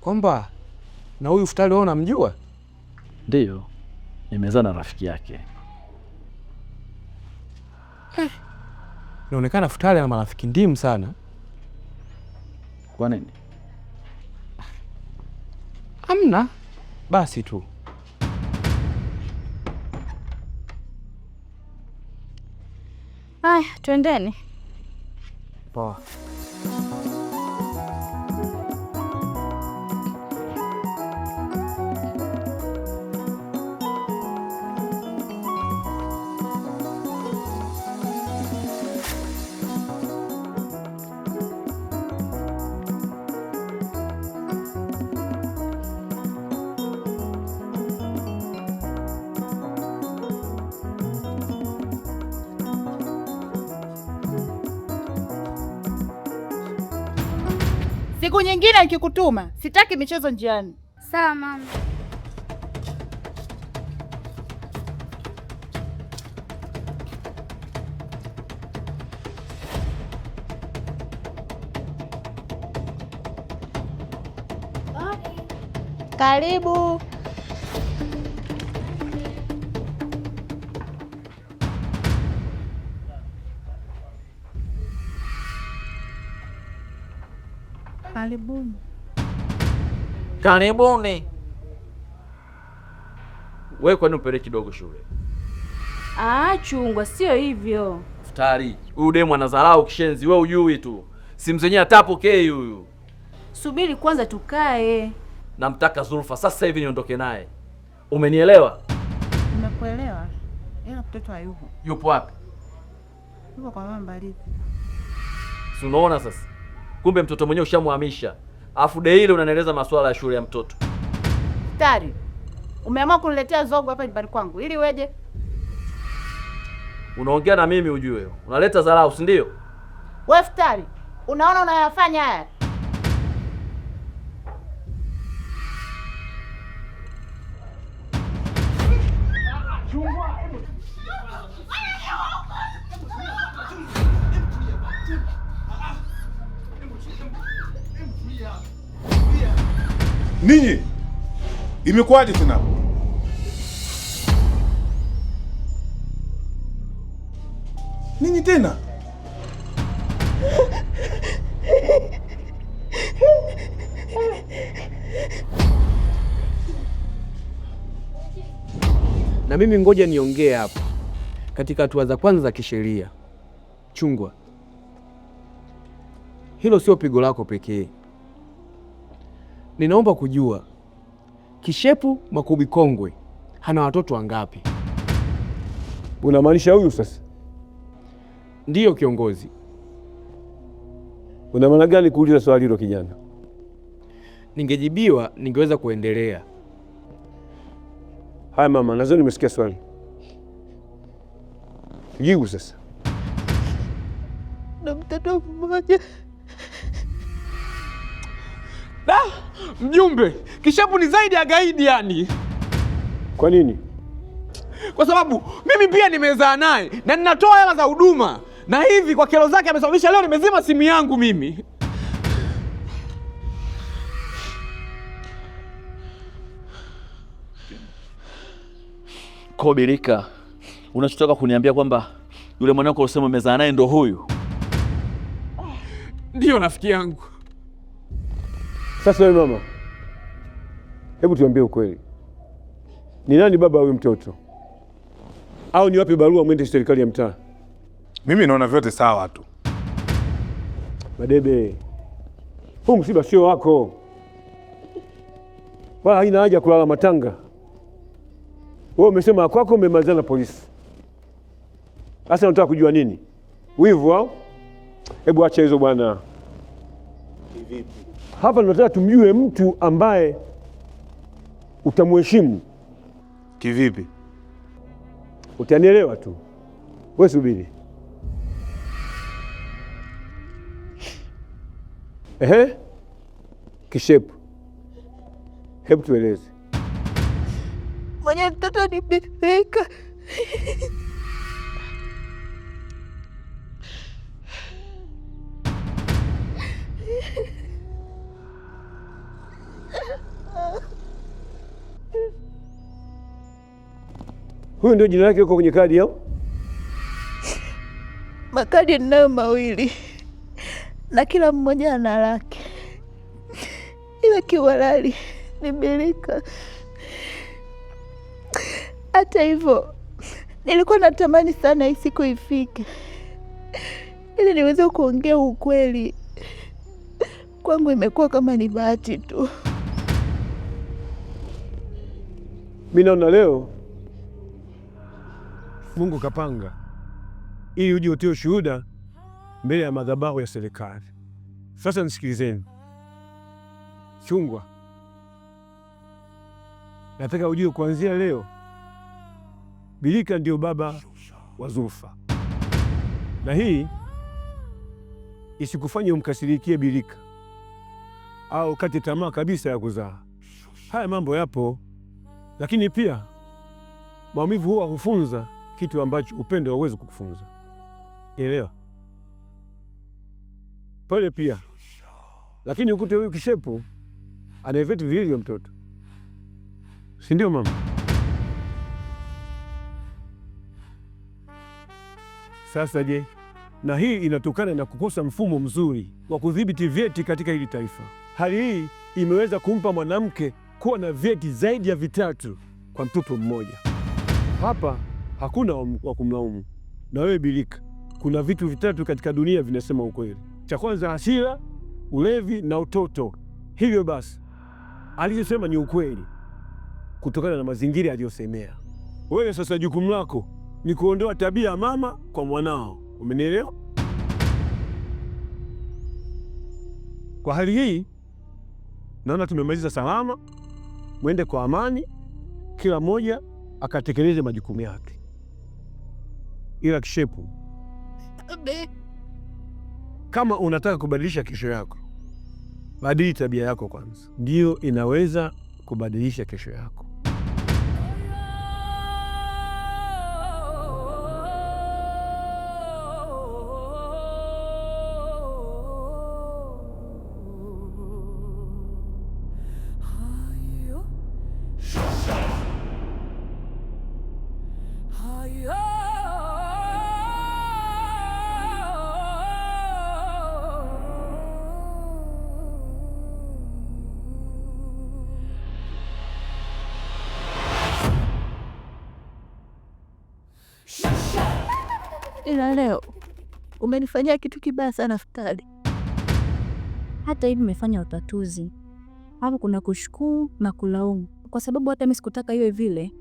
Kwamba na huyu Futari wewe unamjua? Ndiyo, nimezaa na rafiki yake. Inaonekana Futari ana marafiki ndimu sana. Kwa nini? Hamna, basi tu. Haya, twendeni. Poa. Siku nyingine nikikutuma, sitaki michezo njiani. Sawa mama. Karibu. Karibuni. Karibuni. Wewe kwani upeleke kidogo shule? Chungwa, sio hivyo. Futari, huyu demu anadharau kishenzi, wewe ujui tu. Simu zenyewe atapokei huyu. Subiri kwanza tukae. Namtaka Zulfa sasa hivi niondoke naye. Umenielewa? Nimekuelewa. Ila mtoto hayupo. Yupo wapi? Yupo kwa mama Mbalizi. Si unaona sasa? Kumbe mtoto mwenyewe ushamhamisha. Alafu de ile unanieleza masuala ya shule ya mtoto. Futari, umeamua kuniletea zogo hapa nyumbani kwangu ili weje? Unaongea na mimi ujue. Unaleta dharau, si ndio? Wewe Futari, unaona unayafanya haya? Ninyi imekuwaje tena? Ninyi tena? Na mimi ngoja niongee hapa katika hatua za kwanza za kisheria. Chungwa, hilo sio pigo lako pekee. Ninaomba kujua Kishepu Makubi Kongwe hana watoto wangapi? Unamaanisha huyu sasa? Ndiyo kiongozi. Una maana gani kuuliza swali hilo kijana? Ningejibiwa ningeweza kuendelea. Haya mama, nadhani nimesikia swali. Jibu sasa. Na mtoto mmoja. Mjumbe, Kishepu ni zaidi ya gaidi yani. Kwa nini? Kwa sababu mimi pia nimezaa naye na ninatoa hela za huduma, na hivi kwa kero zake amesababisha leo nimezima simu yangu mimi. Kobirika, unachotaka kuniambia kwamba yule mwanako usema umezaa naye ndo huyu? Ndiyo rafiki yangu. Sasa wewe mama, hebu tuambie ukweli. Ni nani baba huyu mtoto? Au ni wapi barua mwende serikali ya mtaa? Mimi naona vyote sawa tu. Madebe, huu msiba sio wako, wala haina haja kulala matanga. Wewe umesema kwako umemalizana na polisi. Sasa unataka kujua nini? Wivu au? Hebu acha hizo bwana. Hapa tunataka tumjue mtu ambaye utamheshimu. Kivipi? Utanielewa tu. Wewe subiri. Kishepu, hebu tueleze. Mwenye mtoto nimeweka. Huyu ndio jina lake huko kwenye kadi yao? Makadi ninayo mawili na kila mmoja ana lake, ila kiwalali ni Bilika. Hata hivyo nilikuwa natamani sana hii siku ifike ili niweze kuongea ukweli. Kwangu imekuwa kama ni bahati tu. Mimi naona leo Mungu kapanga ili uje utoe ushuhuda mbele ya madhabahu ya serikali. Sasa nisikilizeni. Chungwa, nataka ujue kuanzia leo Bilika ndio baba wa Zulfa, na hii isikufanye umkasirikie Bilika au kate tamaa kabisa ya kuzaa. Haya mambo yapo, lakini pia maumivu huwa hufunza kitu ambacho upendo hauwezi kukufunza. Elewa? Pole pia, lakini ukute huyu kishepu ana vitu viwili mtoto, si ndio mama? Sasa je, na hii inatokana na kukosa mfumo mzuri wa kudhibiti vyeti katika hili taifa. Hali hii imeweza kumpa mwanamke kuwa na vyeti zaidi ya 3 kwa mtoto mmoja. Hapa hakuna wa kumlaumu. Na wewe Bilika, kuna vitu 3 katika dunia vinasema ukweli. Cha kwanza hasira, ulevi na utoto. Hivyo basi aliyosema ni ukweli kutokana na mazingira aliyosemea. Wewe sasa jukumu lako ni kuondoa tabia ya mama kwa mwanao. Umenielewa? Kwa hali hii naona tumemaliza salama. Mwende kwa amani, kila mmoja akatekeleze majukumu yake. Ila kishepu, kama unataka kubadilisha kesho yako, badili tabia yako kwanza, ndio inaweza kubadilisha kesho yako. Ila leo umenifanyia kitu kibaya sana Futari. Hata hivi nimefanya utatuzi. Hapo kuna kushukuru na kulaumu, kwa sababu hata mimi sikutaka iwe vile.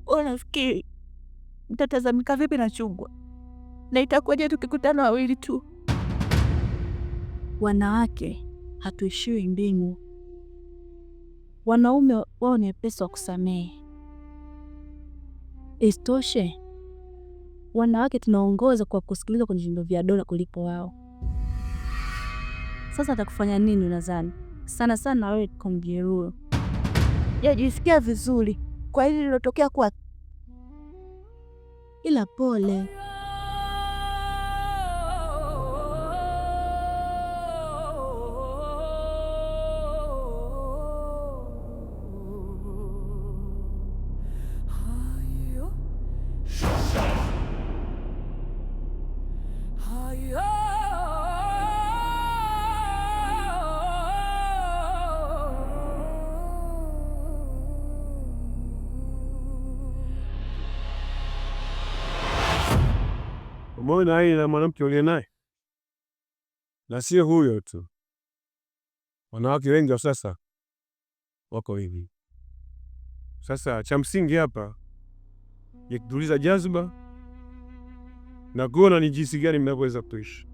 Unafikiri mtatazamika vipi na Chungwa? Na itakuwaje tukikutana wawili tu? Wanawake hatuishiwi mbingu. Wanaume wao ni wepesi wa kusamehe. Isitoshe, wanawake tunaongoza kwa kusikiliza kwenye vyombo vya dola kulipo wao. Sasa atakufanya nini unadhani? Sana sana wewe kumjeruhi. Yajisikia vizuri kwa hili lilotokea kwa, ila pole. Umeona hii na mwanamke uliye naye? Na sio huyo tu, wanawake wengi wa sasa wako hivi. Sasa cha msingi hapa ni kutuliza jazba na kuona ni jinsi gani mnavyoweza kuishi.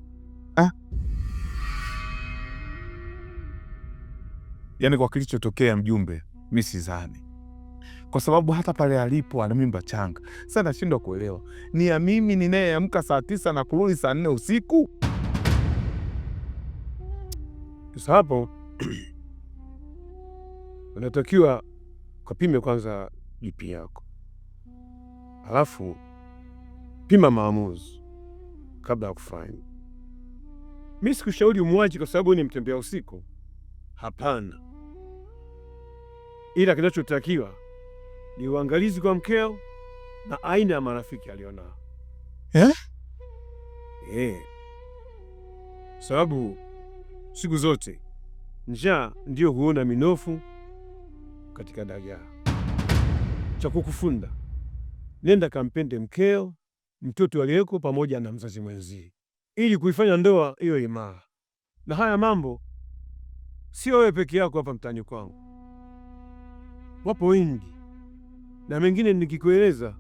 Yaani kwa kilichotokea mjumbe, mimi sidhani. Kwa sababu hata pale alipo ana mimba changa. Sasa nashindwa kuelewa. Ni ya mimi ninayeamka saa 9 na kurudi saa 4 usiku? Sasa hapo unatakiwa kupime kwanza BP yako. Alafu pima maamuzi kabla ya kufanya. Mimi sikushauri umwache kwa sababu ni mtembea usiku. Hapana. Ila kinachotakiwa ni uangalizi kwa mkeo na aina ya marafiki alionao. Sababu siku zote njaa ndiyo huona minofu katika dagaa. Cha kukufunda, nenda kampende mkeo, mtoto aliyeko pamoja na mzazi mwenzie, ili kuifanya ndoa hiyo imara. Na haya mambo sio wewe peke yako hapa mtaani kwangu, wapo wengi, na mengine nikikueleza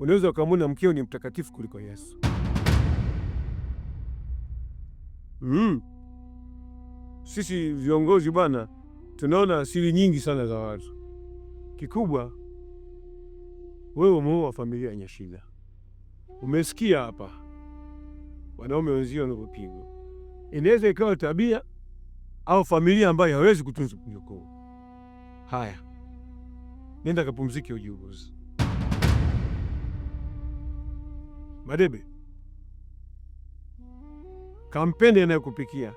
unaweza ukamwona mkeo ni mtakatifu kuliko Yesu. Sisi viongozi bwana, tunaona siri nyingi sana za watu. Kikubwa wewe umeoa familia yenye shida. Umesikia hapa wanaume wenzio wanavyopigwa. Inaweza ikawa tabia au familia ambayo hawezi kutunza mjukuu. Haya, nenda kapumzike ujiuguze. Madebe, kampende anayokupikia,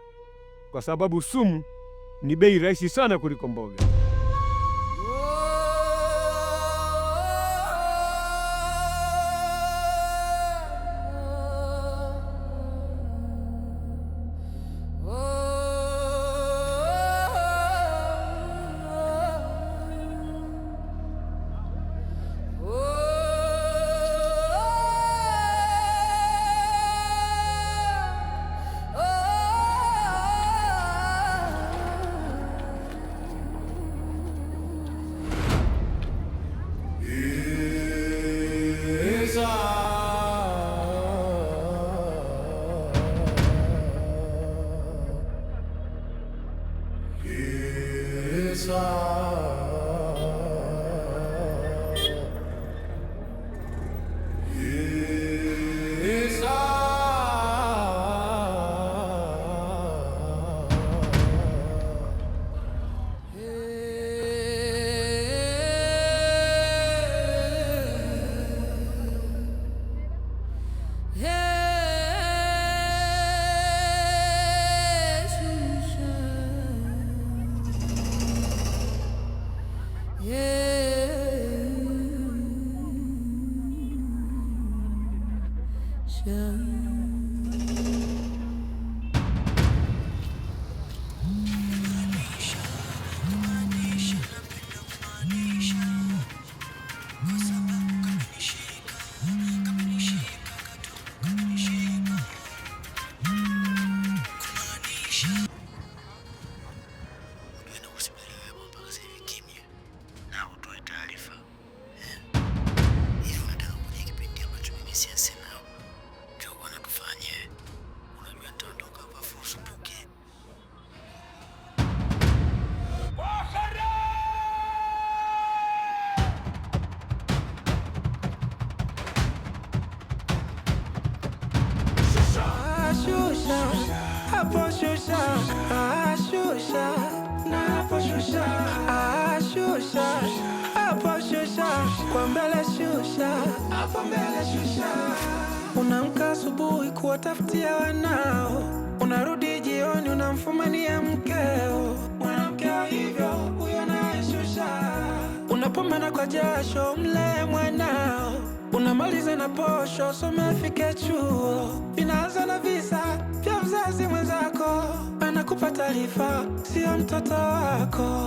kwa sababu sumu ni bei rahisi sana kuliko mboga. Unaamka asubuhi kuwatafutia wanao, unarudi jioni unamfumania mkeo. Mwanamke hivyo huyo naye shusha. Unapambana kwa jasho mlee mwanao, unamaliza na posho some afike chuo. Inaanza na visa vya mzazi mwenzako, anakupa taarifa sio mtoto wako.